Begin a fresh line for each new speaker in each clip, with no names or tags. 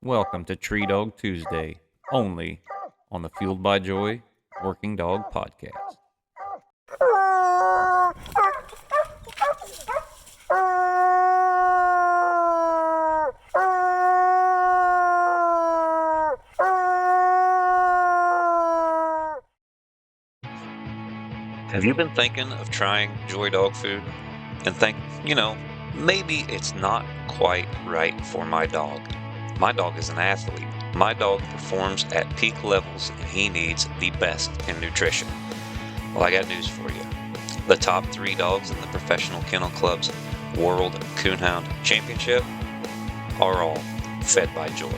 Welcome to Tree Dog Tuesday, only on the Fueled by Joy Working Dog Podcast. Have you been thinking of trying Joy Dog food and think, maybe it's not quite right for my dog? My dog is an athlete. My dog performs at peak levels and he needs the best in nutrition. Well, I got news for you. The top 3 dogs in the Professional Kennel Club's World Coonhound Championship are all fed by Joy.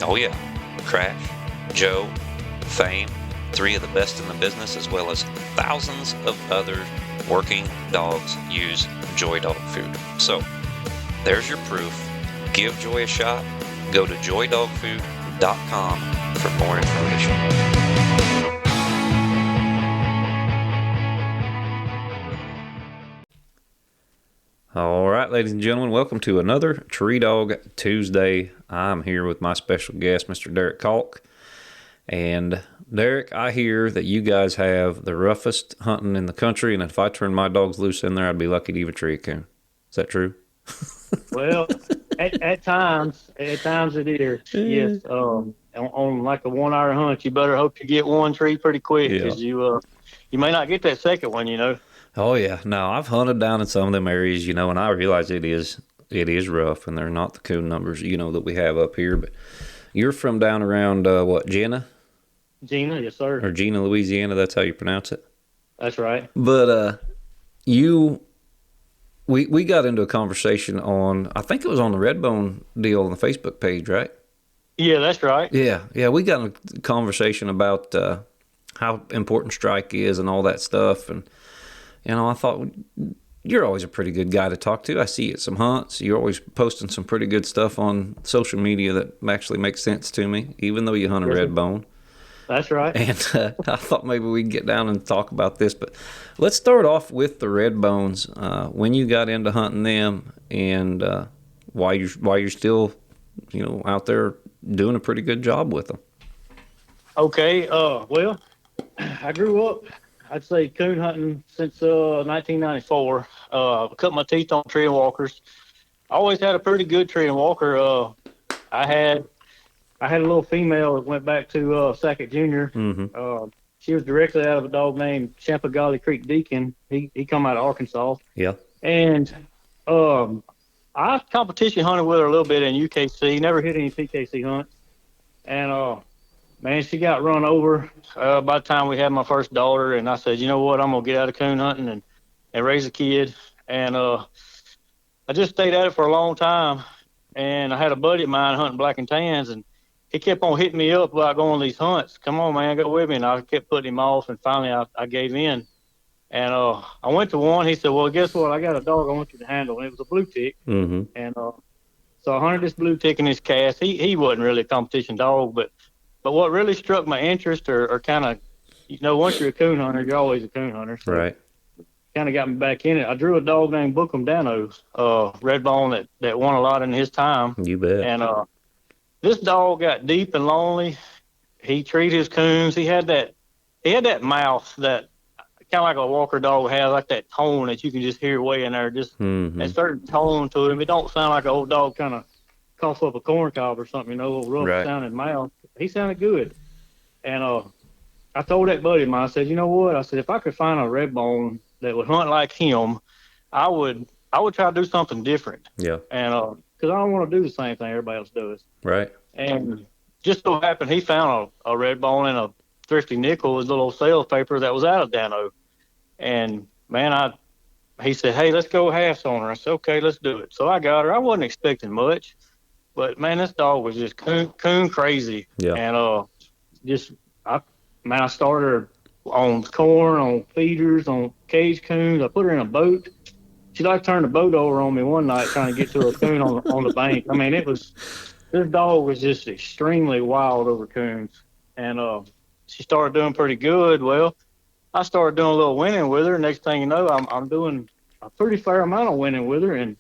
Oh yeah, Crash, Joe, Fame, 3 of the best in the business, as well as thousands of other working dogs use Joy Dog food. So there's your proof. Give Joy a shot. Go to joydogfood.com for more information. All right, ladies and gentlemen, welcome to another Tree Dog Tuesday. I'm here with my special guest, Mr. Derek Calk. And Derek, I hear that you guys have the roughest hunting in the country, and if I turned my dogs loose in there, I'd be lucky to even tree a coon. Is that true?
Well, at times it is. Yes. On like a 1 hour hunt, you better hope you get one tree pretty quick because you may not get that second one.
Oh yeah, no, I've hunted down in some of them areas, and I realize it is rough, and they're not the coon numbers, that we have up here. But you're from down around Jena?
Gina, yes sir.
Or Jena, Louisiana? That's how you pronounce it.
That's right.
But we got into a conversation on, I think it was on the Redbone deal on the Facebook page, right?
Yeah, that's right.
Yeah, we got a conversation about how important strike is and all that stuff, and I thought you're always a pretty good guy to talk to. I see you at some hunts. You're always posting some pretty good stuff on social media that actually makes sense to me, even though you hunt a Redbone.
That's right.
And I thought maybe we could get down and talk about this, but let's start off with the Redbones. When you got into hunting them, and why you're still, out there doing a pretty good job with them.
Okay. Well, I grew up, I'd say, coon hunting since 1994. Cut my teeth on tree and walkers. I always had a pretty good tree and walker. I had a little female that went back to Sackett Jr.
Mm-hmm.
She was directly out of a dog named Champagolly Creek Deacon. He come out of Arkansas.
Yeah.
And I competition hunted with her a little bit in UKC. Never hit any PKC hunts. And man, she got run over by the time we had my first daughter. And I said, you know what, I'm gonna get out of coon hunting and raise a kid. And I just stayed at it for a long time. And I had a buddy of mine hunting black and tans, and he kept on hitting me up about going on these hunts. Come on, man, go with me. And I kept putting him off, and finally I gave in. And I went to one. He said, well, guess what? I got a dog I want you to handle. And it was a blue tick.
Mm-hmm.
And so I hunted this blue tick in his cast. He wasn't really a competition dog, but what really struck my interest or kind of, once you're a coon hunter, you're always a coon hunter. So
right.
Kind of got me back in it. I drew a dog named Bookham Dano, Redbone that won a lot in his time.
You bet.
And this dog got deep and lonely. He treated his coons. He had that mouth that kind of like a walker dog has, like that tone that you can just hear way in there, just that certain tone to him. It don't sound like an old dog kind of cough up a corn cob or something, a little rough sounding mouth. He sounded good. And I told that buddy of mine, I said, you know what? I said, if I could find a Redbone that would hunt like him, I would try to do something different.
Yeah.
And because I don't want to do the same thing everybody else does.
Right.
And just so happened he found a Redbone in a thrifty nickel, his little sales paper that was out of Dano. And man, he said, hey, let's go halves on her. I said, okay, let's do it. So I got her. I wasn't expecting much, but man, this dog was just coon crazy.
Yeah.
And I started her on corn, on feeders, on cage coons. I put her in a boat. She like turned the boat over on me one night trying to get to a coon on the bank. I mean, this dog was just extremely wild over coons. And she started doing pretty good. Well, I started doing a little winning with her. Next thing you know, I'm doing a pretty fair amount of winning with her. And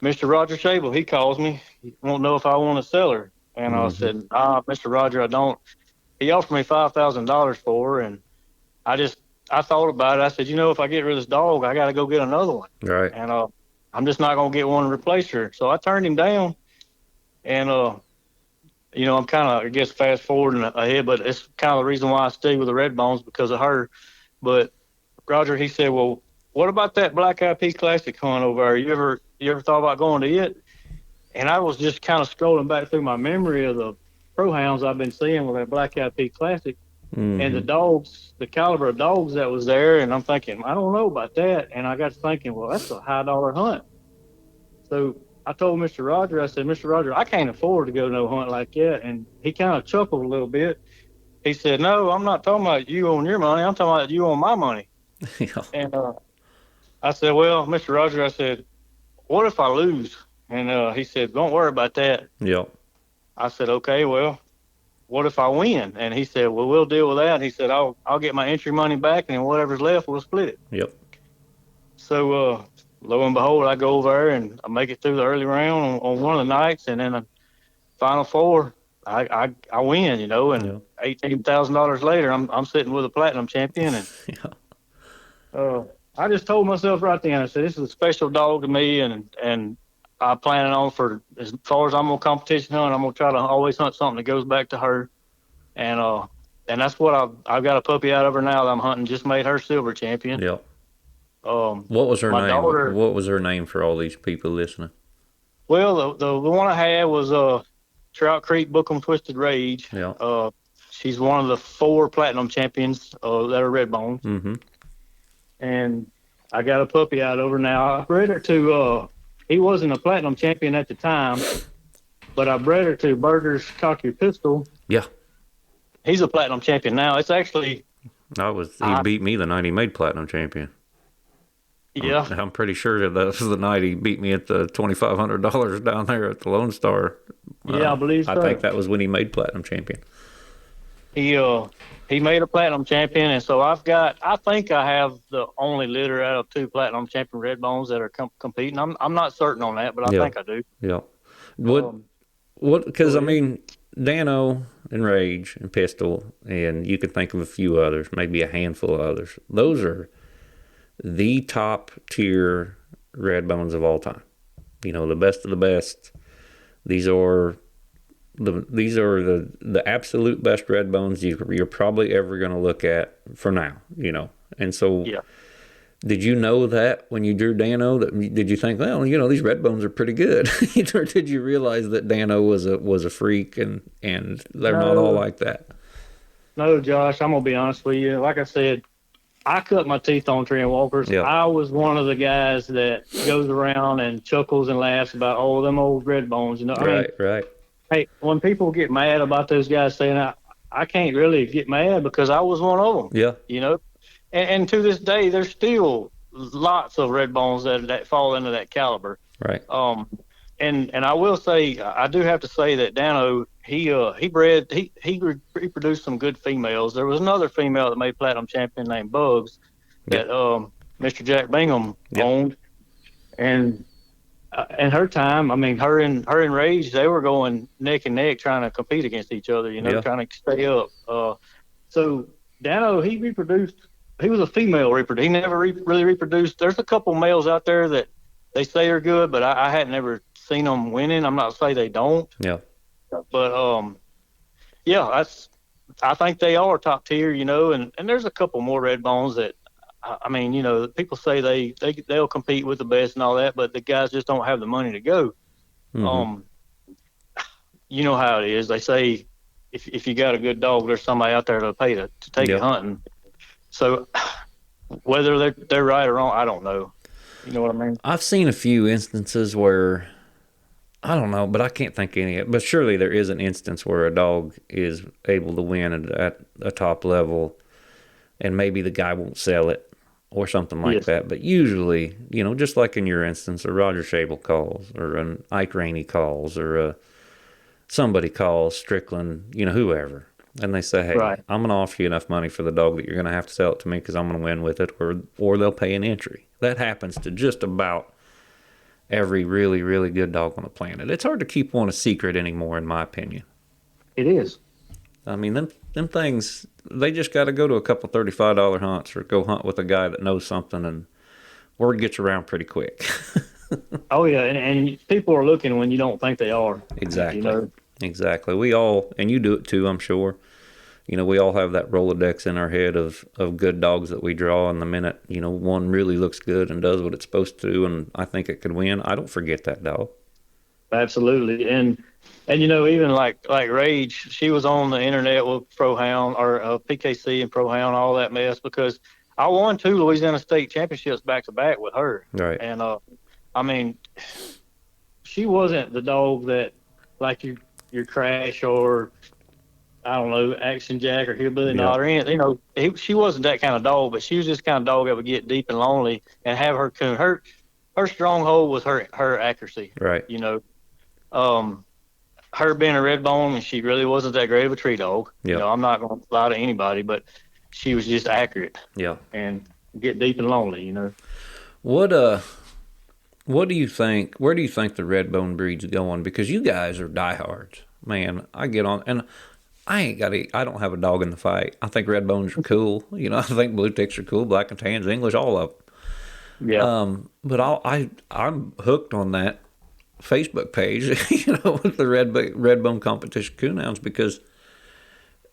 Mr. Roger Shable, he calls me. He won't know if I want to sell her. And I said, Mr. Roger, I don't. He offered me $5,000 for her, and I thought about it. I said, if I get rid of this dog, I got to go get another one.
Right.
And I'm just not going to get one to replace her. So I turned him down. And, I'm kind of, I guess, fast forwarding ahead, but it's kind of the reason why I stayed with the Redbones because of her. But Roger, he said, well, what about that Black Eyed Pea Classic hunt over there? You ever thought about going to it? And I was just kind of scrolling back through my memory of the pro hounds I've been seeing with that Black Eyed Pea Classic. And the dogs, the caliber of dogs that was there, and I'm thinking, I don't know about that. And I got to thinking, well, that's a high dollar hunt. So I told Mr. Roger, I said, Mr. Roger, I can't afford to go no hunt like that. And he kind of chuckled a little bit. He said, no, I'm not talking about you on your money. I'm talking about you on my money.
Yeah.
And I said, well, Mr. Roger, I said, what if I lose? And he said, don't worry about that.
Yep.
I said, okay, well, what if I win? And he said, well, we'll deal with that. And he said, I'll get my entry money back, and whatever's left, we'll split it.
Yep.
So lo and behold, I go over there and I make it through the early round on one of the nights, and then the final four, I win, and $18,000 later, I'm sitting with a platinum champion, and I just told myself right then, I said, this is a special dog to me, and I'm planning on, for as far as I'm gonna competition hunt, I'm gonna try to always hunt something that goes back to her, and that's what I've got a puppy out of her now that I'm hunting. Just made her silver champion.
Yep. What was her name?
Daughter,
what was her name for all these people listening?
Well, the one I had was Trout Creek Bookham Twisted Rage.
Yeah.
She's one of the 4 platinum champions that are Redbones.
Mm-hmm.
And I got a puppy out of her now. I bred her to he wasn't a platinum champion at the time, but I bred her to Burger's Cocky Pistol.
Yeah.
He's a platinum champion now. It's actually
he beat me the night he made platinum champion.
Yeah.
I'm pretty sure that was the night he beat me at the $2,500 down there at the Lone Star.
Yeah, I believe so.
I think that was when he made platinum champion.
He made a platinum champion, and so I think I have the only litter out of 2 platinum champion Redbones that are competing. I'm not certain on that, but I think I do.
Yeah. Because I mean, Dano and Rage and Pistol, and you can think of a few others, maybe a handful of others. Those are the top tier Redbones of all time. The best of the best. These are the absolute best Redbones you're probably ever going to look at for now. And so, did you know that when you drew Dano? Did you think, well, these Redbones are pretty good, or did you realize that Dano was a freak and they're not all like that?
No, Josh, I'm gonna be honest with you. Like I said, I cut my teeth on tree and walkers.
Yeah.
I was one of the guys that goes around and chuckles and laughs about them old Redbones.
Right.
Hey, when people get mad about those guys saying I can't really get mad because I was one of them.
Yeah.
And to this day, there's still lots of Redbones that fall into that caliber.
Right.
And I will say, I do have to say that Dano, he reproduced some good females. There was another female that made platinum champion named Bugs that Mr. Jack Bingham owned, and in her time, I mean, her and Rage, they were going neck and neck trying to compete against each other, trying to stay up. So Dano, he reproduced. He was a female reproducer. He never really reproduced. There's a couple males out there that they say are good, but I had never seen them winning. I'm not saying they don't.
Yeah.
But I think they are top tier, and there's a couple more Redbones that, I mean, people say they'll compete with the best and all that, but the guys just don't have the money to go.
Mm-hmm.
You know how it is. They say if you got a good dog, there's somebody out there to pay to take you hunting. So whether they're right or wrong, I don't know. You know what I mean?
I've seen a few instances where, I don't know, but I can't think of any. But surely there is an instance where a dog is able to win at a top level, and maybe the guy won't sell it or something like that. But usually, just like in your instance, a Roger Shable calls, or an Ike Rainey calls, or somebody calls, Strickland, whoever. And they say, hey, I'm going to offer you enough money for the dog that you're going to have to sell it to me because I'm going to win with it, or they'll pay an entry. That happens to just about every really, really good dog on the planet. It's hard to keep one a secret anymore, in my opinion.
It is.
I mean, them things, they just got to go to a couple $35 hunts or go hunt with a guy that knows something, and word gets around pretty quick.
Oh yeah, and people are looking when you don't think they are.
Exactly.
You know.
Exactly. We all, and you do it too, I'm sure. We all have that Rolodex in our head of good dogs that we draw, and the minute, one really looks good and does what it's supposed to, and I think it could win, I don't forget that dog.
Absolutely, and even like Rage, she was on the internet with Pro Hound or PKC and Pro Hound, all that mess, because I won 2 Louisiana State championships back to back with her.
Right.
And I mean, she wasn't the dog that like your Crash or I don't know, Action Jack or Hillbilly Knot or anything. She wasn't that kind of dog, but she was just kind of dog that would get deep and lonely and have her coon. Her stronghold was her accuracy.
Right.
Her being a Redbone, and she really wasn't that great of a tree dog.
Yeah.
I'm not going to lie to anybody, but she was just accurate.
Yeah.
And get deep and lonely.
What do you think? Where do you think the Redbone breed's going? Because you guys are diehards, man. I get on, and I don't have a dog in the fight. I think Redbones are cool. I think Blue Ticks are cool. Black and Tans, English, all of them.
Yeah.
But I'm hooked on that Facebook page, with the Redbone competition coonhounds, because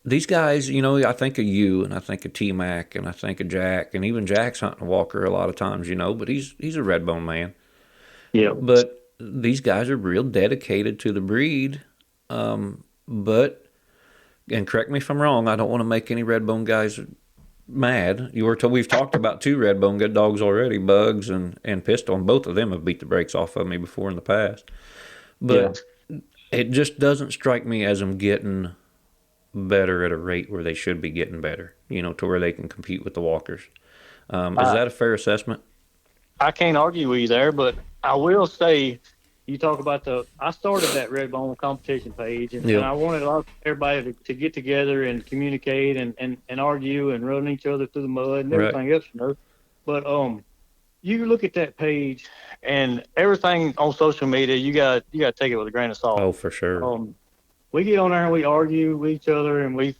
these guys, I think of you, and I think of T-Mac, and I think of Jack, and even Jack's hunting a Walker a lot of times, but he's a Redbone man.
Yeah.
But these guys are real dedicated to the breed. But, and correct me if I'm wrong, I don't want to make any Redbone guys mad. We've talked about 2 Redbone good dogs already, Bugs and Pistol, and both of them have beat the brakes off of me before in the past. But it just doesn't strike me as them getting better at a rate where they should be getting better, to where they can compete with the Walkers. Is that a fair assessment?
I can't argue with you there, but I will say, you talk about I started that Redbone competition page, and I wanted everybody to get together and communicate and argue and run each other through the mud and everything else, But you look at that page and everything on social media, you got to take it with a grain of salt.
Oh, for sure.
We get on there and we argue with each other and we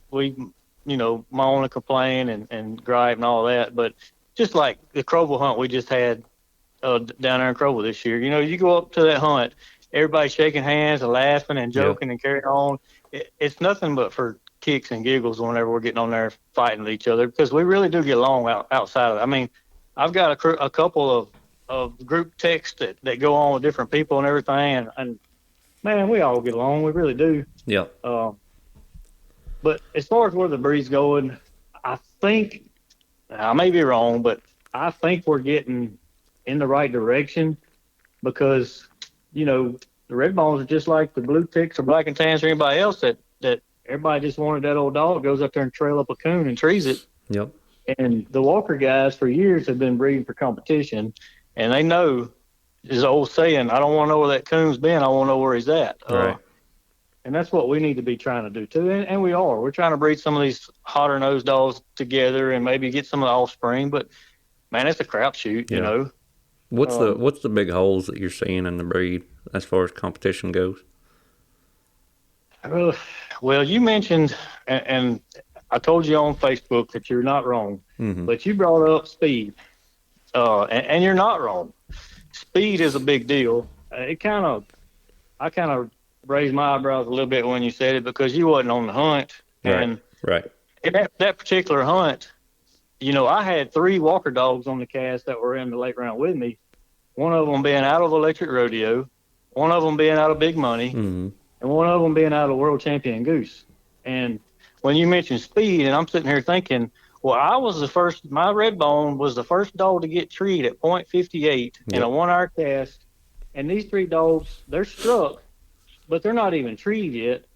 moan and complain and gripe and all that. But just like the Crowville hunt we just had down there in Crowville this year, you go up to that hunt, everybody shaking hands and laughing and joking and carrying on. It's nothing but for kicks and giggles whenever we're getting on there fighting with each other, because we really do get along outside of it. I mean, I've got a couple of group texts that go on with different people and everything, and man, we all get along. We really do.
Yeah.
But as far as where the breed's going, I think, I may be wrong, but I think we're getting in the right direction, because, the Redbones are just like the Blue Ticks or Black and Tans or anybody else that everybody just wanted that old dog, goes up there and trail up a coon and trees it.
Yep.
And the Walker guys for years have been breeding for competition, and they know, is the old saying, I don't want to know where that coon's been, I want to know where he's at.
Right.
And that's what we need to be trying to do too, and we are. We're trying to breed some of these hotter nosed dogs together and maybe get some of the offspring, but man, it's a crapshoot,
What's the big holes that you're seeing in the breed as far as competition goes?
Well, you mentioned, and I told you on Facebook that you're not wrong, but you brought up speed, and you're not wrong. Speed is a big deal. I kind of raised my eyebrows a little bit when you said it, because you wasn't on the hunt. And in that particular hunt, I had 3 Walker dogs on the cast that were in the late round with me. One of them being out of Electric Rodeo, one of them being out of Big Money, and one of them being out of World Champion Goose. And when you mentioned speed, and I'm sitting here thinking, well, my Redbone was the first dog to get treed at .58 in a 1 hour cast. And these 3 dogs, they're struck, but they're not even treed yet.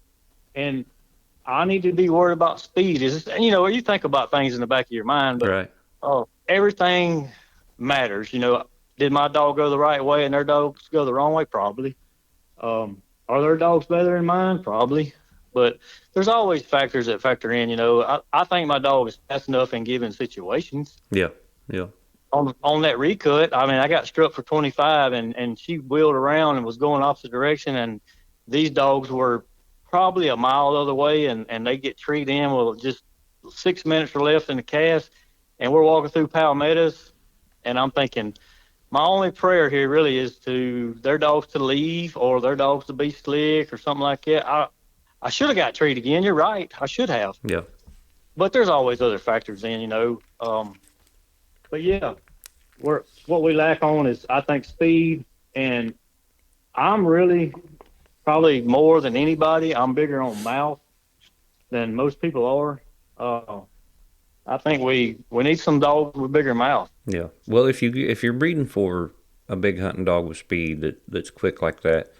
And I need to be worried about speed. You think about things in the back of your mind, but everything matters. Did my dog go the right way and their dogs go the wrong way? Probably. Are their dogs better than mine? Probably. But there's always factors that factor in. I think my dog is fast enough in given situations.
Yeah.
on that recut, I mean, I got struck for 25, and she wheeled around and was going opposite direction, and these dogs were probably a mile the other way, and they get treed in with just 6 minutes or left in the cast, and we're walking through Palmettos, and I'm thinking, my only prayer here really is to their dogs to leave or their dogs to be slick or something like that. I should have got treed again. You're right. I should have.
Yeah.
But there's always other factors in, But yeah, what we lack on is, I think, speed. And I'm really probably more than anybody, I'm bigger on mouth than most people are. I think we need some dogs with bigger mouth.
Yeah. Well, if you're breeding for a big hunting dog with speed that's quick like that,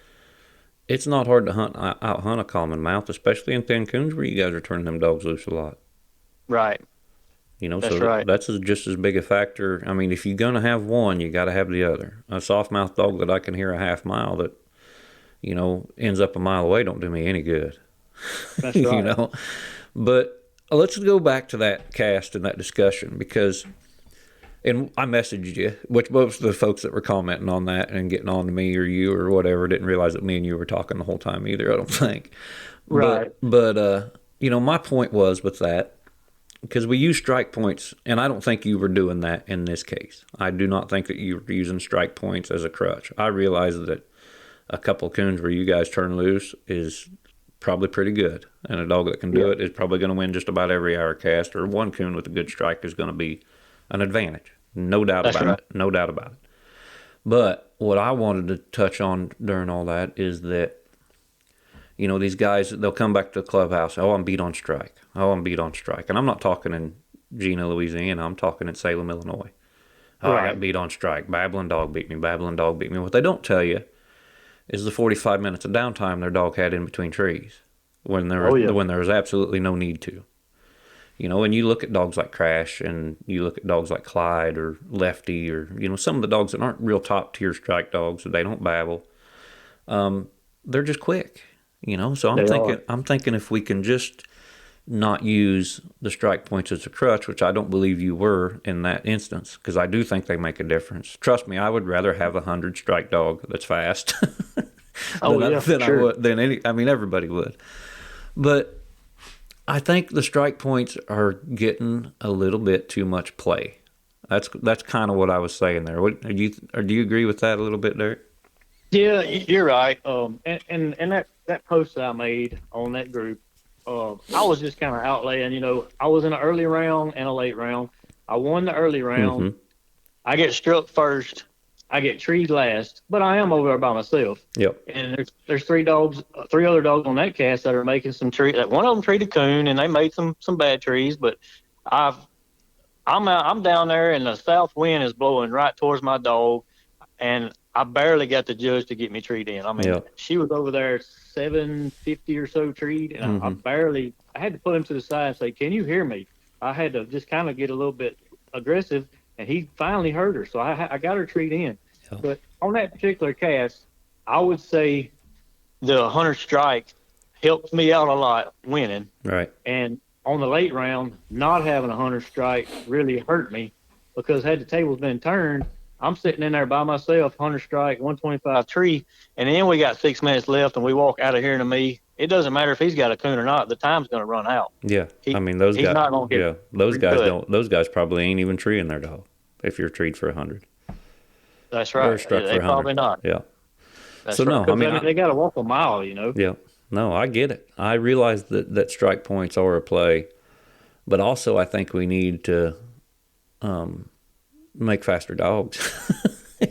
it's not hard to out hunt a common mouth, especially in thin coons where you guys are turning them dogs loose a lot.
Right.
That's right. That's just as big a factor. I mean, if you're gonna have one, you got to have the other. A soft mouth dog that I can hear a half mile that ends up a mile away don't do me any good.
That's right.
But let's go back to that cast and that discussion, because, and I messaged you, which most of the folks that were commenting on that and getting on to me or you or whatever didn't realize that me and you were talking the whole time either, I don't think.
Right.
But my point was with that, because we use strike points, and I don't think you were doing that in this case. I do not think that you were using strike points as a crutch. I realize that a couple of coons where you guys turn loose is probably pretty good, and a dog that can do it is probably going to win just about every hour cast, or one coon with a good strike is going to be an advantage. No doubt about it. No doubt about it. But what I wanted to touch on during all that is that, these guys, they'll come back to the clubhouse. Oh, I'm beat on strike. Oh, I'm beat on strike. And I'm not talking in Gina, Louisiana. I'm talking in Salem, Illinois. Oh, right. I got beat on strike. Babbling dog beat me. Babbling dog beat me. What they don't tell you is the 45 minutes of downtime their dog had in between trees when there was absolutely no need to. And you look at dogs like Crash, and you look at dogs like Clyde or Lefty, or some of the dogs that aren't real top tier strike dogs, they don't babble. They're just quick. So I'm thinking if we can just not use the strike points as a crutch, which I don't believe you were in that instance, because I do think they make a difference. Trust me, I would rather have 100 strike dog that's fast than any. I mean, everybody would, but I think the strike points are getting a little bit too much play. That's kind of what I was saying there. Do you agree with that a little bit, Derek?
Yeah, you're right. And that post that I made on that group, I was just kind of outlaying. I was in an early round and a late round. I won the early round. Mm-hmm. I get struck first. I get treed last, but I am over there by myself. Yep. And there's three other dogs on that cast that are making some trees. One of them treed a coon, and they made some bad trees. But I'm down there, and the south wind is blowing right towards my dog, and I barely got the judge to get me treed in. I mean, She was over there 750 or so treed, and mm-hmm. I had to pull him to the side and say, "Can you hear me?" I had to just kind of get a little bit aggressive, and he finally heard her, so I got her treed in. Yeah. But on that particular cast, I would say the hunter strike helped me out a lot winning. Right. And on the late round, not having a hunter strike really hurt me, because had the tables been turned, I'm sitting in there by myself, hunter strike, 125 tree, and then we got 6 minutes left, and we walk out of here to me. It doesn't matter if he's got a coon or not. The time's going to run out. Yeah, those guys probably ain't even treeing their dog if you're treed for 100. That's right. They probably not. Yeah. That's so right. No, they got to walk a mile, Yeah. No, I get it. I realize that strike points are a play, but also I think we need to make faster dogs.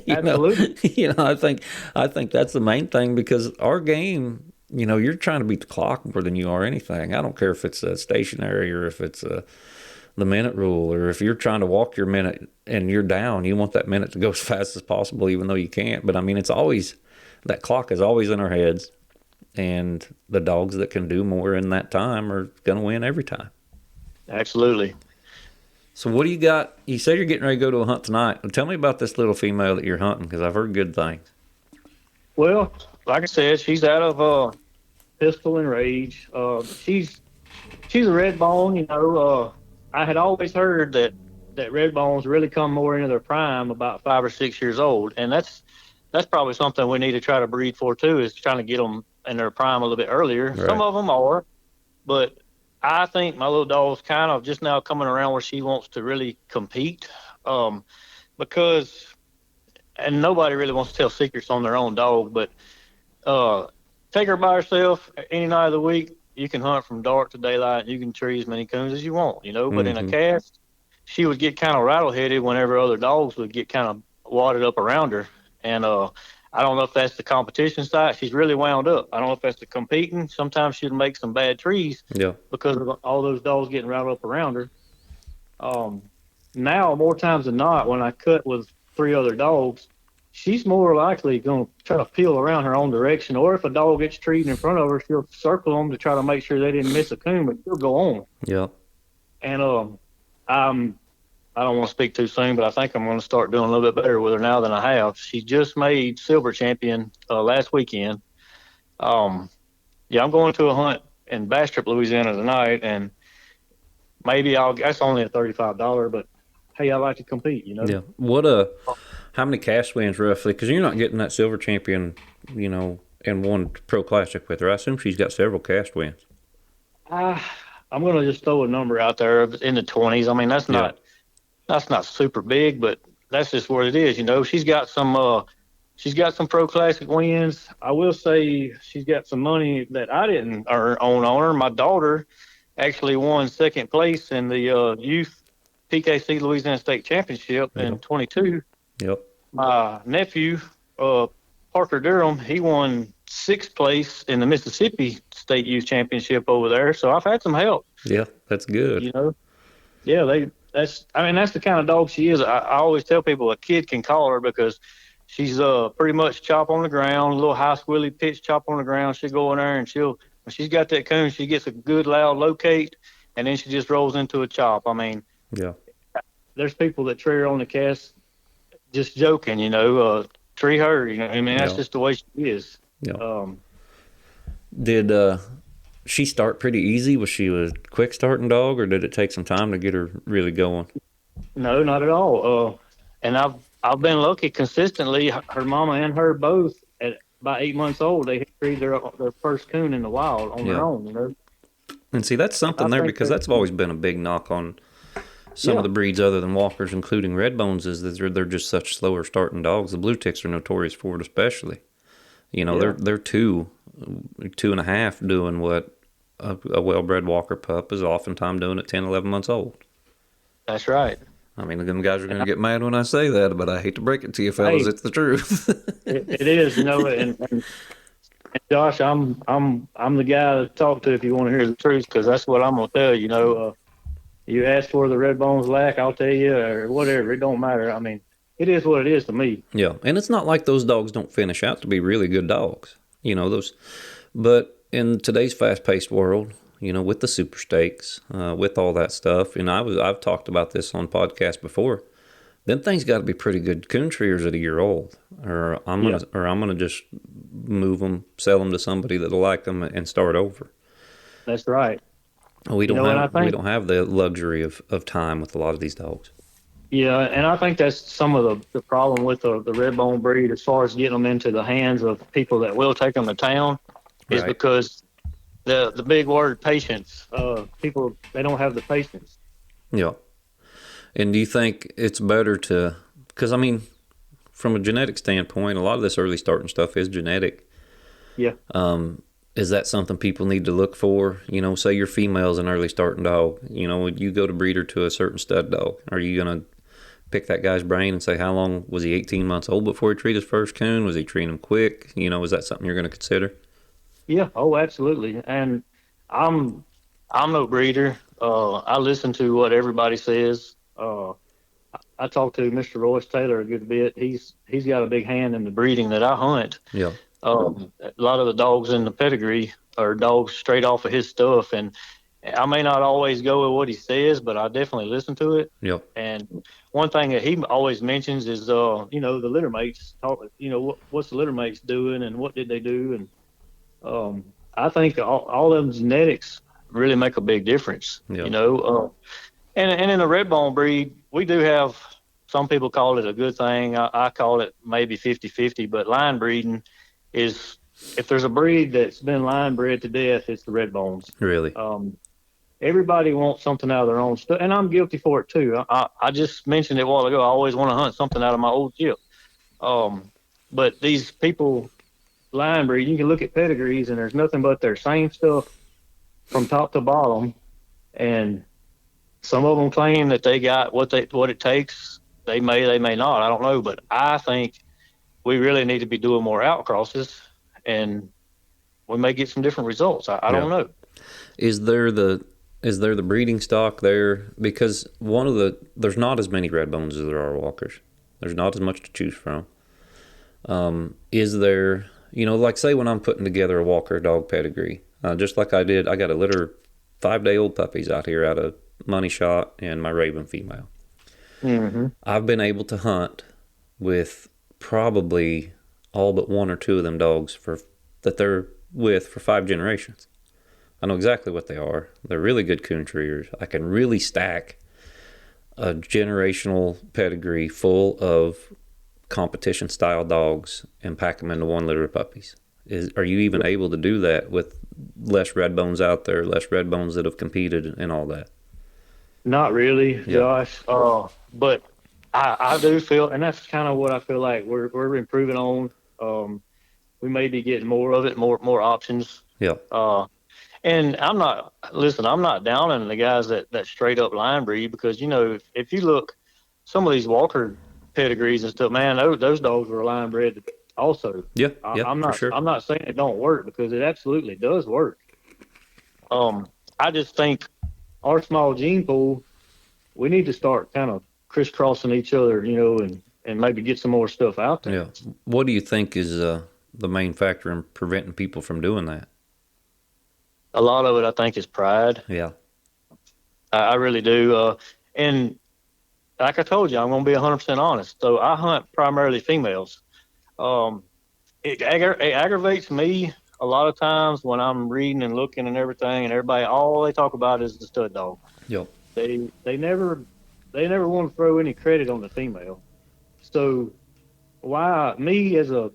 Absolutely. I think that's the main thing, because our game, you're trying to beat the clock more than you are anything. I don't care if it's a stationary or if it's the minute rule, or if you're trying to walk your minute and you're down, you want that minute to go as fast as possible, even though you can't. But I mean, it's always, that clock is always in our heads, and the dogs that can do more in that time are going to win every time. Absolutely. So what do you got? You said you're getting ready to go to a hunt tonight. Tell me about this little female that you're hunting, because I've heard good things. Well, like I said, she's out of Pistol and Rage. She's a Redbone. I had always heard that that Redbones really come more into their prime about 5 or 6 years old, and that's probably something we need to try to breed for too. Is trying to get them in their prime a little bit earlier.
Right.
Some of them are, but I think my little dog's kind of just now coming around where she wants to really compete, because and nobody really wants to tell secrets on their own dog, but take her by herself any night of the week. You can hunt from dark to daylight. You can tree as many coons as you want, But in a cast, she would get kind of rattle-headed whenever other dogs would get kind of wadded up around her. And I don't know if that's the competition side. She's really wound up. I don't know if that's the competing. Sometimes she'd make some bad trees because of all those dogs getting rattled up around her. Now, more times than not, when I cut with 3 other dogs, she's more likely going to try to peel around her own direction. Or if a dog gets treed in front of her, she'll circle them to try to make sure they didn't miss a coon, but she'll go on.
Yeah.
And I don't want to speak too soon, but I think I'm going to start doing a little bit better with her now than I have. She just made silver champion last weekend. I'm going to a hunt in Bastrop, Louisiana tonight, and maybe that's only a $35, but hey, I like to compete,
Yeah. How many cast wins roughly? Because you're not getting that silver champion, in one pro classic with her. I assume she's got several cast wins.
I'm going to just throw a number out there in the 20s. I mean, that's not super big, but that's just what it is. She's got some pro classic wins. I will say she's got some money that I didn't own on her. My daughter actually won second place in the youth PKC Louisiana State Championship in 22.
Yep.
My nephew, Parker Durham, he won 6th place in the Mississippi State Youth Championship over there. So I've had some help.
Yeah, that's good.
Yeah, that's the kind of dog she is. I always tell people a kid can call her because she's pretty much chop on the ground, a little high squilly pitch chop on the ground. She'll go in there and when she's got that coon, she gets a good loud locate, and then she just rolls into a chop. I mean,
yeah, there's
people that tree her on the cast just joking, tree her, I mean, that's just the way she is.
Yeah. Did she start pretty easy? Was she a quick starting dog, or did it take some time to get her really going?
No, not at all. And I've been lucky consistently. Her mama and her both at about 8 months old, they treated their first coon in the wild on their own.
And see, that's something there, because that's always been a big knock on some of the breeds other than walkers, including Redbones, is that they're just such slower starting dogs. The blue ticks are notorious for it, especially. They're 2.5 doing what a well-bred walker pup is oftentimes doing at 10, 11 months old.
That's right.
I mean, them guys are going to get mad when I say that, but I hate to break it to you, fellas. It's the truth.
it is, and Josh, I'm the guy to talk to if you want to hear the truth, because that's what I'm going to tell you. You ask for the Redbones lack, I'll tell you, or whatever. It don't matter. I mean, it is what it is to me.
Yeah, and it's not like those dogs don't finish out to be really good dogs. But in today's fast-paced world, with the super stakes, with all that stuff, and I've talked about this on podcasts before. Them things got to be pretty good coon treers at a year old, or I'm gonna just move them, sell them to somebody that'll like them, and start over.
That's right.
We don't have the luxury of time with a lot of these dogs.
Yeah, and I think that's some of the problem with the Redbone breed, as far as getting them into the hands of people that will take them to town, is because the big word patience. People, they don't have the patience.
Yeah. And do you think it's better because I mean, from a genetic standpoint, a lot of this early starting stuff is genetic.
Yeah.
Is that something people need to look for? Say your female's an early starting dog. You go to breed her to a certain stud dog. Are you going to pick that guy's brain and say, how long was he 18 months old before he treated his first coon? Was he treating him quick? Is that something you're going to consider? Yeah.
Oh, absolutely. And I'm no breeder. I listen to what everybody says. I talked to Mr. Royce Taylor a good bit. He's got a big hand in the breeding that I hunt.
Yeah.
A lot of the dogs in the pedigree are dogs straight off of his stuff, and I may not always go with what he says, but I definitely listen to it.
Yep.
And one thing that he always mentions is, the litter mates. What's the litter mates doing, and what did they do? And I think all of them genetics really make a big difference.
Yep.
And in the Redbone breed, we do have, some people call it a good thing. I call it maybe 50-50, but line breeding is, if there's a breed that's been line bred to death, it's the Redbones.
Really?
Everybody wants something out of their own stuff, and I'm guilty for it too. I just mentioned it a while ago. I always want to hunt something out of my old chip. But these people line breed, you can look at pedigrees, and there's nothing but their same stuff from top to bottom, and some of them claim that they got what it takes. They may not. I don't know, but I think we really need to be doing more outcrosses, and we may get some different results. I don't know.
Is there the breeding stock there? Because there's not as many Redbones as there are Walkers. There's not as much to choose from. Is there, like say when I'm putting together a Walker dog pedigree, just like I did, I got a litter of 5-day-old puppies out here out of Money Shot and my Raven female.
Mm-hmm.
I've been able to hunt with probably all but 1 or 2 of them dogs that they're with for 5 generations. I know exactly what they are. They're really good coon treaters. I can really stack a generational pedigree full of competition style dogs and pack them into 1 litter of puppies. Are you even able to do that with less Redbones out there, less Redbones that have competed and all that?
Not really, Josh. But I do feel, and that's kind of what I feel like we're improving on. We may be getting more of it, more options.
Yeah.
And I'm not downing the guys that straight up line breed, because if you look, some of these Walker pedigrees and stuff, man, those dogs were line bred also.
Yeah.
I'm not
for sure.
I'm not saying it don't work, because it absolutely does work. I just think our small gene pool, we need to start kind of crisscrossing each other, and maybe get some more stuff out there.
Yeah. What do you think is the main factor in preventing people from doing that?
A lot of it, I think, is pride.
Yeah.
I really do. And like I told you, I'm going to be 100% honest. So I hunt primarily females. It aggravates me a lot of times when I'm reading and looking and everything, and everybody, all they talk about is the stud dog.
Yep.
They never want to throw any credit on the female. So why, me as a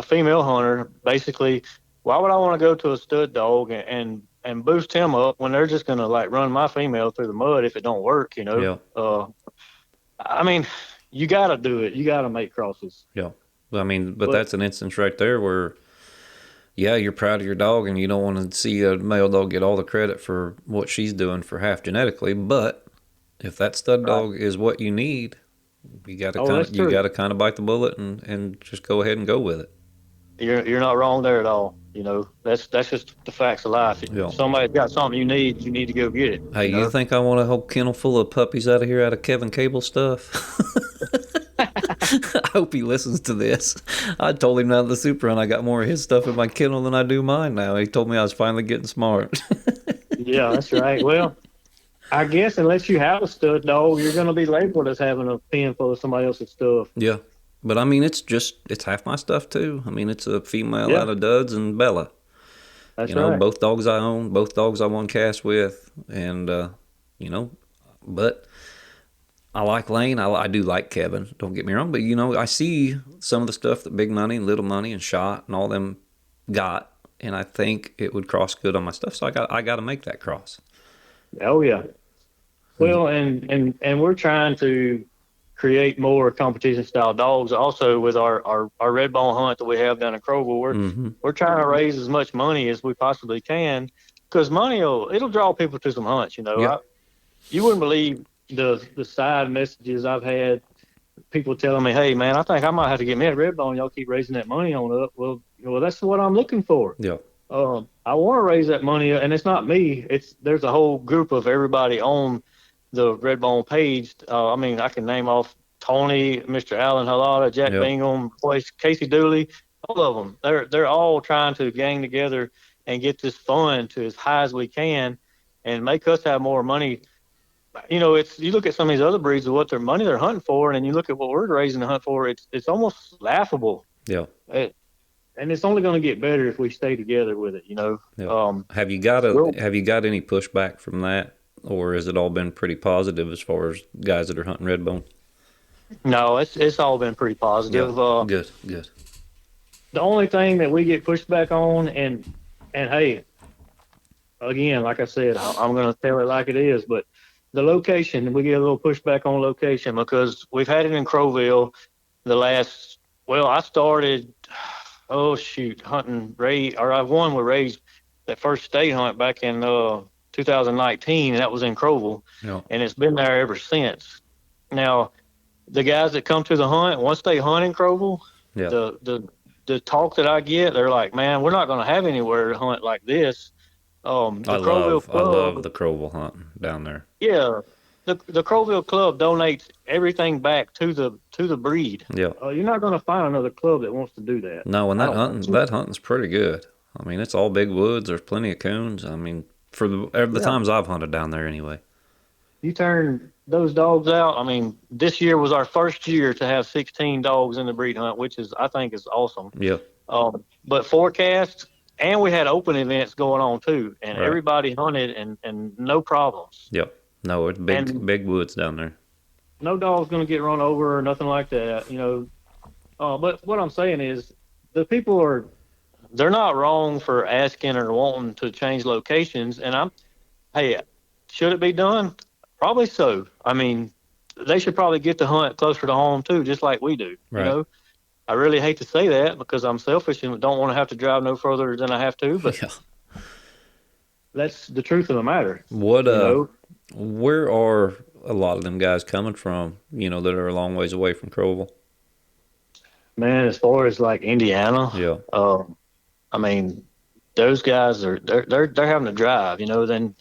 female hunter, basically, why would I want to go to a stud dog and boost him up when they're just going to run my female through the mud if it don't work,
Yeah.
I mean, you got to do it. You got to make crosses.
Yeah. I mean, but that's an instance right there where, yeah, you're proud of your dog and you don't want to see a male dog get all the credit for what she's doing for half genetically. But if that stud dog is what you need, you got to kind of bite the bullet and just go ahead and go with it.
You're not wrong there at all. That's just the facts of life. If somebody's got something you need to go get it.
Hey, you think I want a whole kennel full of puppies out of here out of Kevin Cable stuff? I hope he listens to this. I told him out of the super hunt I got more of his stuff in my kennel than I do mine now. He told me I was finally getting smart.
Yeah, that's right. Well, I guess unless you have a stud dog, you're going to be labeled as having a pen full of somebody else's stuff.
Yeah. But I mean, it's half my stuff too. I mean, it's a female out of Duds and Bella.
That's right.
Both dogs I own, both dogs I won cast with, and but I like Lane. I do like Kevin. Don't get me wrong, but I see some of the stuff that Big Money, Little Money, and Shot and all them got, and I think it would cross good on my stuff. So I got to make that cross.
Oh yeah. Well, and we're trying to create more competition style dogs. Also, with our Redbone hunt that we have down in Crowville, we're trying to raise as much money as we possibly can, because money it'll draw people to some hunts.
Yeah.
You wouldn't believe the side messages I've had. People telling me, "Hey man, I think I might have to get me a Redbone. Y'all keep raising that money on up." Well, that's what I'm looking for.
Yeah.
I want to raise that money, and it's not me. There's a whole group of everybody on the Redbone page. I can name off Tony, Mr. Allen Halada, Jack Bingham, Casey Dooley, all of them. They're all trying to gang together and get this fund to as high as we can and make us have more money. You look at some of these other breeds of what their money they're hunting for, and you look at what we're raising the hunt for. It's almost laughable.
Yeah.
And it's only going to get better if we stay together with it.
Yeah. Have you got any pushback from that? or has it all been pretty positive as far as guys that are hunting Redbone?
No, it's all been pretty positive.
Good, good.
The only thing that we get pushed back on, and hey, again, like I said, I'm going to tell it like it is, but the location, we get a little pushback on location because we've had it in Crowville I started, oh shoot, hunting Ray, or I won with Ray's that first state hunt back in 2019, and that was in Crowville,
Yeah.
and it's been there ever since. Now, the guys that come to the hunt, once they hunt in Crowville,
Yeah.
the talk that I get, they're like, man, we're not going to have anywhere to hunt like this. The Crowville
I love
Club,
the Crowville hunting down there.
yeah, the Crowville Club donates everything back to the breed.
Yeah.
You're not going to find another club that wants to do that.
No, and
I don't think so.
that hunting's pretty good. I mean, it's all big woods. There's plenty of coons. I mean, for the
Yeah.
times I've hunted down there anyway.
You turn those dogs out. I mean, this year was our first year to have 16 dogs in the breed hunt, which I think is awesome.
Yeah.
But forecast, and we had open events going on too, and
Right.
everybody hunted and no problems.
Yep. No, it's big woods down there.
No dog's going to get run over or nothing like that, you know. But what I'm saying is the people they're not wrong for asking or wanting to change locations. And hey, should it be done? Probably so. I mean, they should probably get to hunt closer to home too, just like we do.
Right.
You know, I really hate to say that because I'm selfish and don't want to have to drive no further than I have to, but
Yeah.
that's the truth of the matter.
What
You know?
where are a lot of them guys coming from, you know, that are a long ways away from Crowville?
Man, as far as like Indiana,
Yeah.
I mean, those guys they're having to drive, you know. Then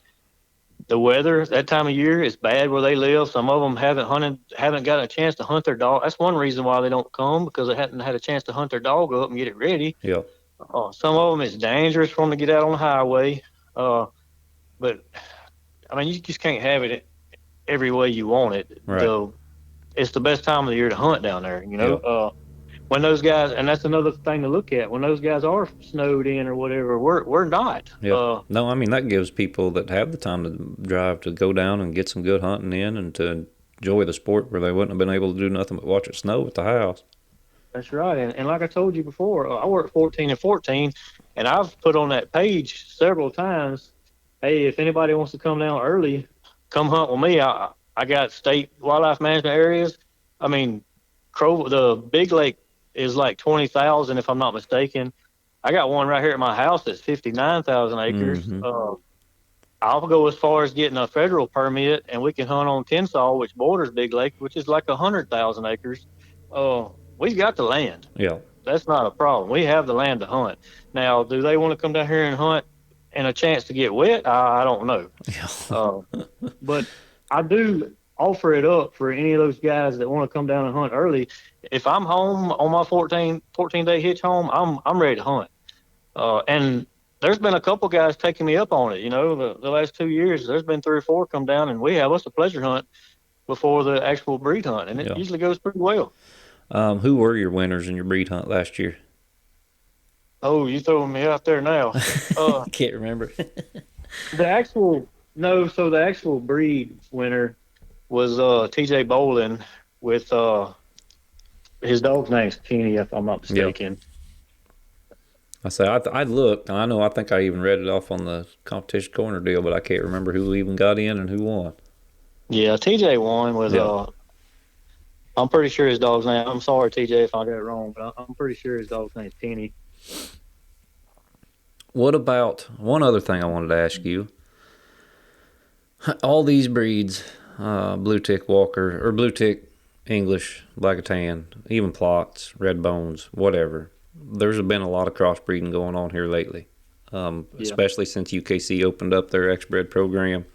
the weather that time of year is bad where they live. Some of them haven't got a chance to hunt their dog. That's one reason why they don't come, because they haven't had a chance to hunt their dog up and get it ready.
Yeah.
Some of them it's dangerous for them to get out on the highway. But I mean, you just can't have it every way you want it.
Right.
So it's the best time of the year to hunt down there, you know.
Yeah.
When those guys, and that's another thing to look at, when those guys are snowed in or whatever, we're not.
Yeah. No, I mean, that gives people that have the time to drive to go down and get some good hunting in and to enjoy the sport where they wouldn't have been able to do nothing but watch it snow at the house.
That's right. And like I told you before, I work 14 and 14, and I've put on that page several times, hey, if anybody wants to come down early, come hunt with me. I got state wildlife management areas. I mean, the Big Lake is like 20,000 if I'm not mistaken. I got one right here at my house that's 59,000 acres.
Mm-hmm.
I'll go as far as getting a federal permit, and we can hunt on Tensall, which borders Big Lake, which is like 100,000 acres. We've got the land.
Yeah.
That's not a problem. We have the land to hunt. Now, do they want to come down here and hunt and a chance to get wet? I don't know.
Yeah.
But I do offer it up for any of those guys that want to come down and hunt early. If I'm home on my 14-day hitch home, I'm ready to hunt. And there's been a couple guys taking me up on it. You know, the last 2 years, there's been 3 or 4 come down, and we have us a pleasure hunt before the actual breed hunt, and it usually goes pretty well.
Who were your winners in your breed hunt last year?
Oh, you throwing me out there now.
I can't remember.
The actual breed winner was TJ Bolin with his dog's name's Kenny, if I'm not mistaken.
I say I looked. I think I even read it off on the competition corner deal, but I can't remember who even got in and who won.
Yeah, TJ won with I'm pretty sure his dog's name. I'm sorry, TJ, if I got it wrong, but I'm pretty sure his dog's name's Kenny.
What about one other thing I wanted to ask you? All these breeds, blue tick Walker or blue tick English, black and tan, even plots, Redbones, whatever. There's been a lot of crossbreeding going on here lately, especially since UKC opened up their X-bred program.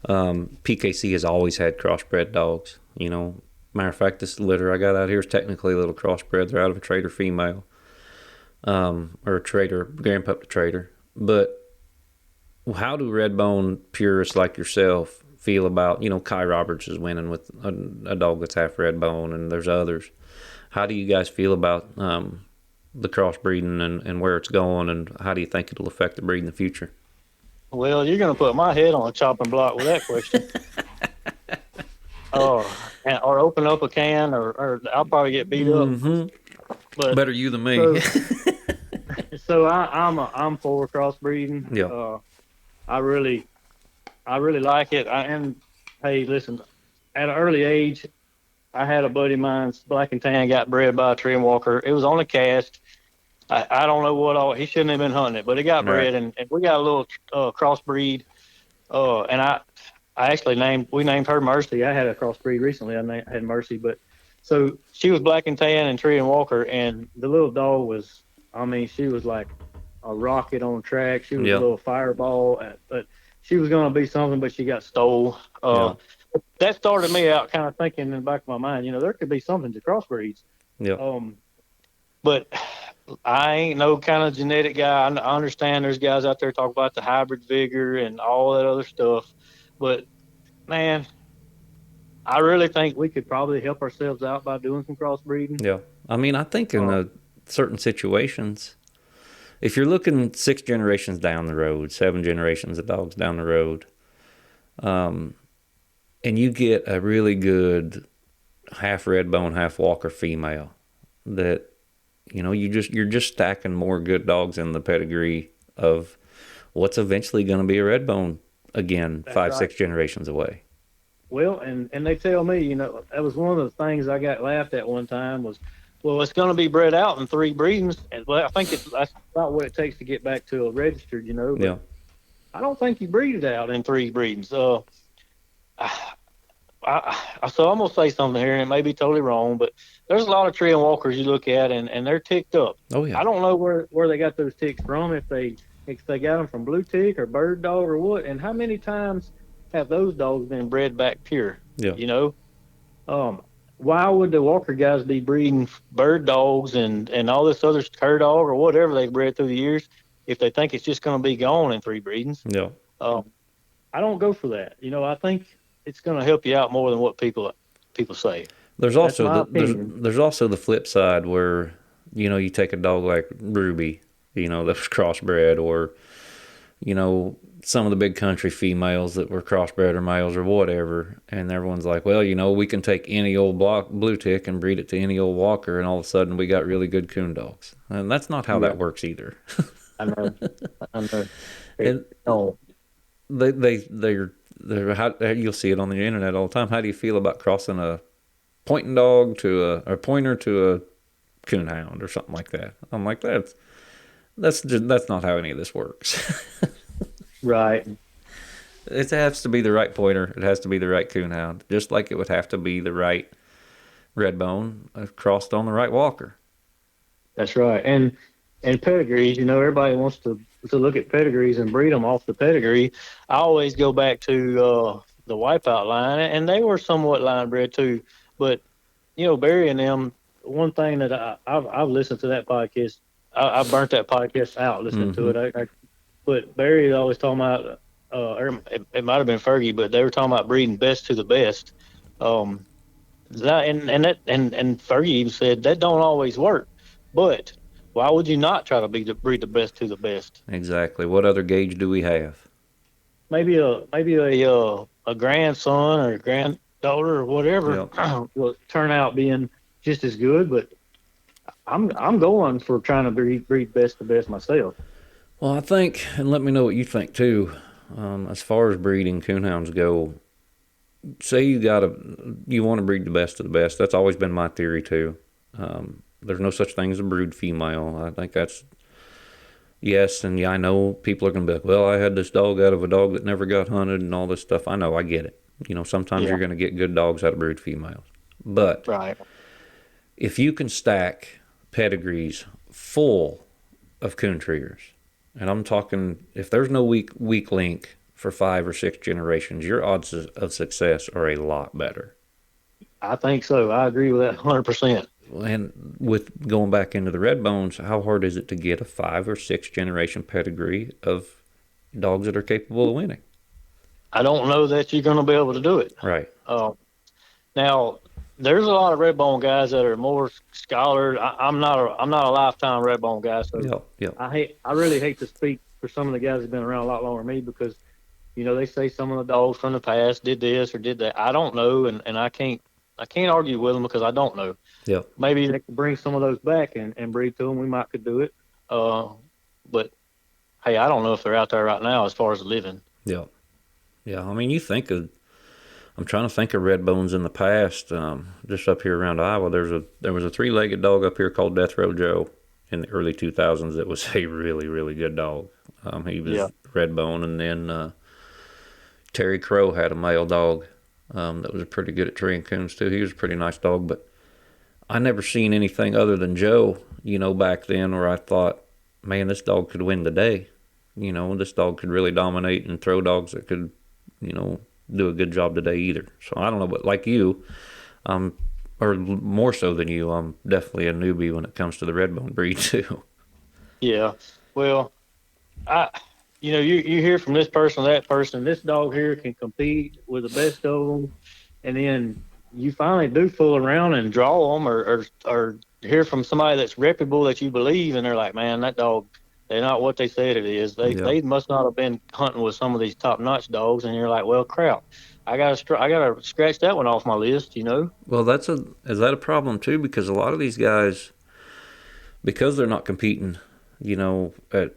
PKC has always had crossbred dogs. You know, matter of fact, this litter I got out here is technically a little crossbred. They're out of a trader female, or a trader grandpup to trader. But how do Redbone purists like yourself feel about, you know, Kai Roberts is winning with a dog that's half Redbone, and there's others. How do you guys feel about the crossbreeding and where it's going, and how do you think it'll affect the breed in the future?
Well, you're going to put my head on a chopping block with that question. Or open up a can, or I'll probably get beat up. But
Better you than me.
so, I'm for crossbreeding.
Yeah.
I really like it. And hey, listen, at an early age, I had a buddy of mine's black and tan got bred by a tree and walker. It was on a cast. I don't know what all, he shouldn't have been hunting it, but it got
Right.
bred, and we got a little crossbreed. And I actually we named her Mercy. I had a crossbreed recently. Had Mercy, but so she was black and tan and tree and walker, and the little dog was, I mean, she was like a rocket on track. She was a
Yeah.
little fireball, but she was going to be something, but she got stole.
Yeah.
That started me out kind of thinking in the back of my mind, there could be something to crossbreeds.
Yeah.
But I ain't no kind of genetic guy. I understand there's guys out there talk about the hybrid vigor and all that other stuff, but man, I really think we could probably help ourselves out by doing some crossbreeding.
Yeah. I mean, I think in certain situations, if you're looking 6 generations down the road, 7 generations of dogs down the road, and you get a really good half Redbone, half Walker female that, you're just stacking more good dogs in the pedigree of what's eventually going to be a Redbone again,
That's
5,
right.
6 generations away.
Well, and they tell me, that was one of the things I got laughed at one time was, well, it's going to be bred out in 3 breedings. And well, I think that's about what it takes to get back to a registered, But
Yeah.
I don't think you breed it out in 3 breedings. So I'm going to say something here, and it may be totally wrong, but there's a lot of tree and walkers you look at, and they're ticked up.
Oh, yeah.
I don't know where they got those ticks from, if they got them from blue tick or bird dog or what, and how many times have those dogs been bred back pure?
Yeah.
Why would the walker guys be breeding bird dogs and all this other cur dog or whatever they've bred through the years if they think it's just going to be gone in 3 breedings?
Yeah.
I don't go for that. I think it's going to help you out more than what people say.
There's
That's my
also
opinion.
there's also the flip side where, you take a dog like Ruby, that was crossbred, or, some of the big country females that were crossbred or males or whatever, and everyone's like, well, we can take any old blue tick and breed it to any old walker, and all of a sudden we got really good coon dogs. And that's not how that works either.
I know. I know.
And
No.
they're you'll see it on the internet all the time. How do you feel about crossing a pointing dog to a pointer to a coon hound or something like that? I'm like, that's not how any of this works.
Right.
It has to be the right pointer. It has to be the right coon hound, just like it would have to be the right Redbone crossed on the right walker.
That's right. And pedigrees, everybody wants to look at pedigrees and breed them off the pedigree. I always go back to the Wipeout line, and they were somewhat line bred too. But Barry and them, one thing that I've listened to that podcast, I burnt that podcast out listening to it. But Barry always talking about, or it might have been Fergie, but they were talking about breeding best to the best. And Fergie even said that don't always work, but why would you not try to breed the best to the best?
Exactly. What other gauge do we have?
Maybe a grandson or a granddaughter or whatever will turn out being just as good. But I'm going for trying to breed best to best myself.
Well, I think, and let me know what you think too, as far as breeding coonhounds go, say you want to breed the best of the best. That's always been my theory too. There's no such thing as a brood female. I think that's, yes, and yeah, I know people are going to be like, well, I had this dog out of a dog that never got hunted and all this stuff. I know, I get it. Sometimes you're going to get good dogs out of brood females. But
Right.
if you can stack pedigrees full of coon treaters, and I'm talking, if there's no weak link for 5 or 6 generations, your odds of success are a lot better.
I think so. I agree with that 100%.
And with going back into the Redbones, how hard is it to get a 5 or 6 generation pedigree of dogs that are capable of winning?
I don't know that you're going to be able to do it.
Right.
Now, there's a lot of Redbone guys that are more scholared. I'm not a lifetime Redbone guy, so
Yeah.
I really hate to speak for some of the guys that've been around a lot longer than me, because they say some of the dogs from the past did this or did that. I don't know, and I can't argue with them because I don't know.
Yeah.
Maybe they could bring some of those back and breed to them. We might could do it. But hey, I don't know if they're out there right now as far as living.
Yeah. Yeah. I mean, I'm trying to think of Redbones in the past. Just up here around Iowa, there was a 3-legged dog up here called Death Row Joe in the early 2000s. That was a really, really good dog. He was Redbone, and then Terry Crow had a male dog that was pretty good at treeing coons too. He was a pretty nice dog, but I never seen anything other than Joe, back then, where I thought, man, this dog could win the day. This dog could really dominate and throw dogs that could, do a good job today either. So I don't know, but like you, or more so than you, I'm definitely a newbie when it comes to the Redbone breed too.
Yeah. Well, you hear from this person, that person, this dog here can compete with the best of them, and then you finally do fool around and draw them, or hear from somebody that's reputable that you believe, and they're like, man, that dog, they're not what they said it is. They must not have been hunting with some of these top-notch dogs, and you're like, well, crap, I gotta scratch that one off my list,
Well, is that a problem too? Because a lot of these guys, because they're not competing, at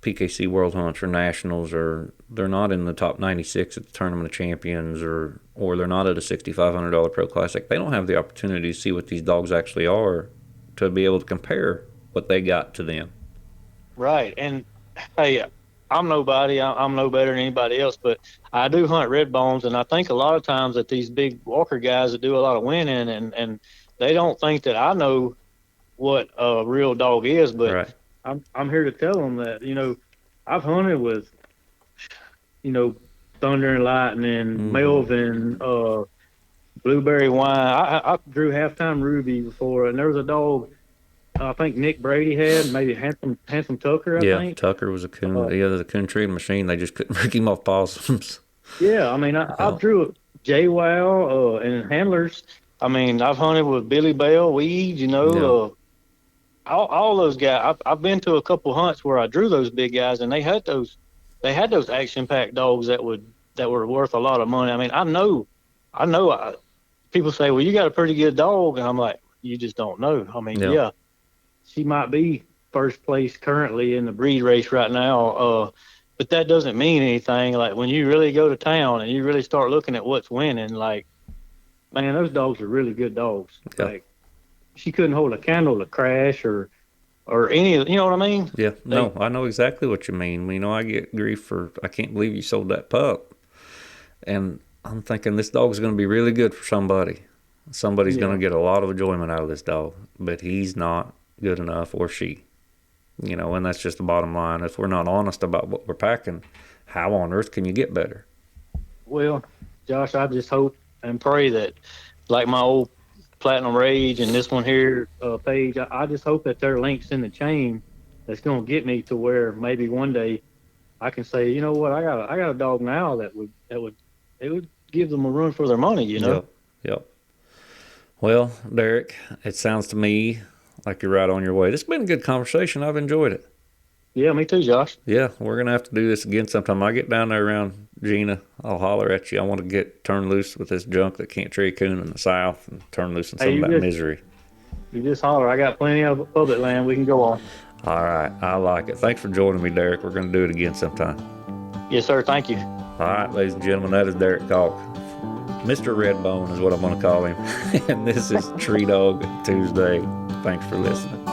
PKC World Hunts or Nationals, or they're not in the top 96 at the Tournament of Champions, or they're not at a $6,500 Pro Classic, they don't have the opportunity to see what these dogs actually are to be able to compare what they got to them.
Right. And hey, I'm nobody. I'm no better than anybody else, but I do hunt Redbones, and I think a lot of times that these big walker guys that do a lot of winning, and they don't think that I know what a real dog is, but
right.
I'm here to tell them that, I've hunted with, Thunder and Lightning, Melvin, Blueberry Wine. I drew Halftime Ruby before, and there was a dog I think Nick Brady had, maybe Handsome Tucker, I think.
Yeah, Tucker was a coon. The coon treating machine. They just couldn't break him off possums.
Yeah, I mean, I drew JWoww and handlers. I mean, I've hunted with Billy Bell, Weed, all those guys. I've been to a couple hunts where I drew those big guys, and they had those action-packed dogs that were worth a lot of money. I mean, I know. People say, well, you got a pretty good dog, and I'm like, you just don't know. I mean, yeah, she might be first place currently in the breed race right now, but that doesn't mean anything. Like, when you really go to town and you really start looking at what's winning, like, man, those dogs are really good dogs.
Yeah.
Like, she couldn't hold a candle to Crash or any of, you know what I mean?
Yeah, no, I know exactly what you mean. I get grief for, I can't believe you sold that pup. And I'm thinking this dog's going to be really good for somebody. Somebody's going to get a lot of enjoyment out of this dog, but he's not good enough, or she. And that's just the bottom line. If we're not honest about what we're packing, how on earth can you get better?
Well, Josh, I just hope and pray that, like my old Platinum Rage and this one here page, I just hope that there are links in the chain that's going to get me to where maybe one day I can say, you know what, I got a dog now that would give them a run for their money,
Yep. Well, Derek, it sounds to me like you're right on your way. This has been a good conversation. I've enjoyed it.
Yeah, me too, Josh.
Yeah, we're going to have to do this again sometime. I get down there around Gina, I'll holler at you. I want to get turned loose with this junk that can't tree coon in the south and turn loose in some of that misery.
You just holler. I got plenty of public land we can go on.
All right, I like it. Thanks for joining me, Derek. We're going to do it again sometime.
Yes, sir. Thank you.
All right, ladies and gentlemen, that is Derek Calk. Mr. Redbone is what I'm going to call him. And this is Tree Dog Tuesday. Thanks for listening.